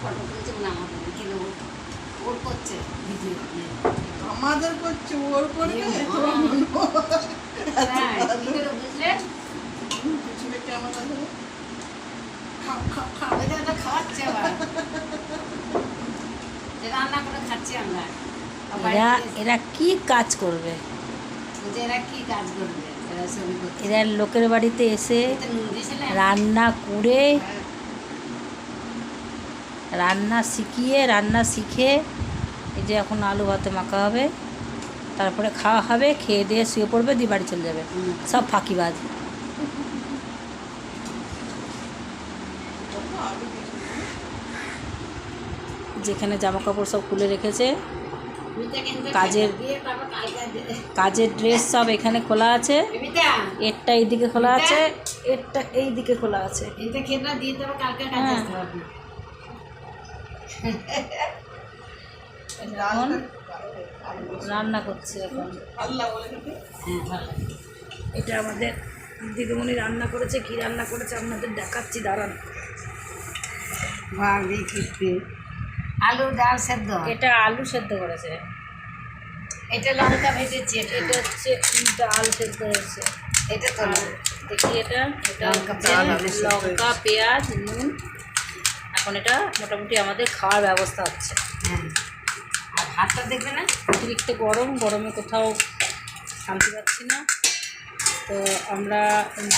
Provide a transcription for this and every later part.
Photo তুলছে না আমাদের কিলো ওর করছে ভিডিও আমাদের করছে ওর করে বুঝলে পিছনে কেমন আছে খাওয়াচ্ছে আবার রান্না করে খাচ্ছি আমরা এরা কি কাজ করবে? এরা কি কাজ করবে? এরা লোকের বাড়িতে এসে রান্না করে রান্না শিখে এই যে এখন আলু ভাতে মাখা হবে, তারপরে খাওয়া হবে, খেয়ে দিয়ে শুয়ে পড়বে, দিয়ে বাড়ি চলে যাবে। সব ফাঁকিবাজ। যেখানে জামা কাপড় সব খুলে রেখেছে, কাজের ড্রেস সব এখানে খোলা আছে, এরটা এইদিকে খোলা আছে, এরটা এই দিকে খোলা আছে। এখন রান্না করছি এখন। এটা আমাদের দিদিমণি রান্না করেছে। কি রান্না করেছে আপনাদের দেখাচ্ছি, দাঁড়ান। আলু ডাল সেদ্ধ, এটা আলু সেদ্ধ করেছে, এটা লঙ্কা ভেজেছি, এটা হচ্ছে ডাল সেদ্ধ হয়েছে। এটা তো দেখি এটা লঙ্কা পেঁয়াজ নুন। এখন এটা মোটামুটি আমাদের খাওয়ার ব্যবস্থা হচ্ছে। হ্যাঁ, আর ভাতটা দেখবে না অতিরিক্ত গরমে কোথাও শান্তি পাচ্ছি না। তো আমরা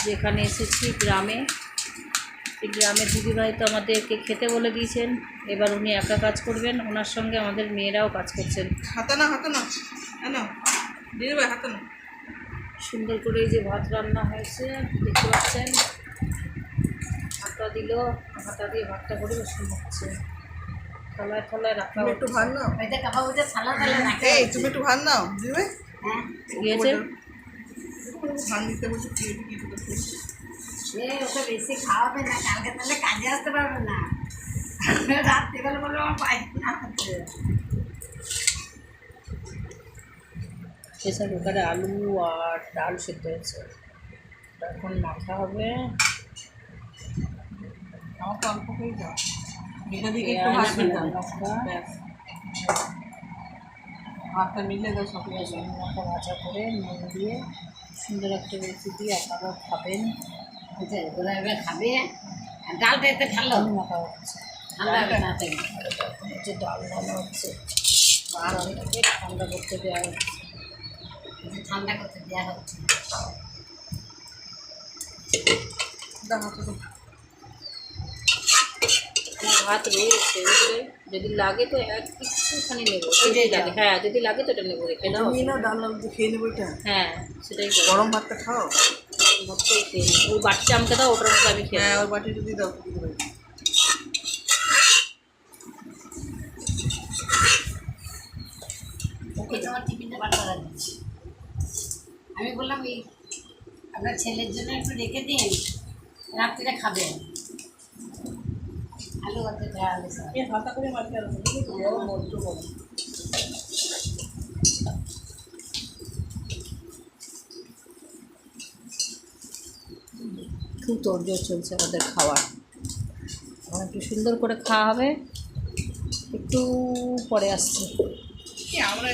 যেখানে এসেছি গ্রামে, এই গ্রামের দিদিভাই তো আমাদেরকে খেতে বলে দিয়েছেন। এবার উনি একা কাজ করবেন, ওনার সঙ্গে আমাদের মেয়েরাও কাজ করছেন। হাতে না দিদিভাই হাতে না। সুন্দর করে এই যে ভাত রান্না হয়েছে দেখতে পাচ্ছেন। হাতা দিল, হাতা দিয়ে ভাতটা পরিবেশন হচ্ছে। থালায় থালায় রাখা। একটু ভাত নাও, এটা কাপা বুঝে থালা থালা রাখে। এই তুমি একটু ভাত নাও দিদিভাই। হ্যাঁ, গিয়েছে ভাত নিতে বলছে কি ওকে বেশি খাওয়াবে না, কালকে তাহলে কাজে আসতে পারবে না। রাত্রিবেলা বলবে আমার পায়খানা হচ্ছে। প্রেসার কুকারে আলু আর ডাল সেদ্ধ হয়েছে, এখন মাখা হবে। আমার তো অল্প করে দাও, এটা দিকে একটু ভাত দাও, ভাতটা মিলে দাও সব মাখা ভাজা করে নুন দিয়ে সুন্দর একটা রেসিপি আপনারা খাবেন। ওরা এবার খাবে। ডালটা এতে ঠান্ডা মাখা হচ্ছে, ঠান্ডা হবে না, হচ্ছে ডাল ঢালা হচ্ছে, ডালটাকে ঠান্ডা করতে দেওয়া হচ্ছে। ঠান্ডা করতে দেওয়া হচ্ছে। ভাত রয়েছে, বুঝলে, যদি লাগে তো একটুখানি নেবো, যদি লাগে, হ্যাঁ যদি লাগে তো এটা নেবো, রেখে দাও। তুমি না ডাল খেয়ে নেবো এটা। হ্যাঁ সেটাই গরম ভাতটা খাও, ভাতটাই খেয়ে নিই। ওই বাটিটা আমাকে দাও, ওটার মধ্যে আমি খেয়ে হ্যাঁ নেবো। ওই বাটি যদি দাও দিদিভাই। ওকে তোমার টিফিনটা বার করা দিচ্ছি। আমি বললাম এই আপনার ছেলের জন্য একটু রেখে দিন, রাত্রিরে খাবে। আলু ভাতে আলু সব হাতা করে মারতে হবে, গরম মধ্য গরম। খুব তোড়জোড় চলছে আমাদের খাওয়ার। এখন একটু সুন্দর করে খাওয়া হবে, একটু পরে আসছে। আমরা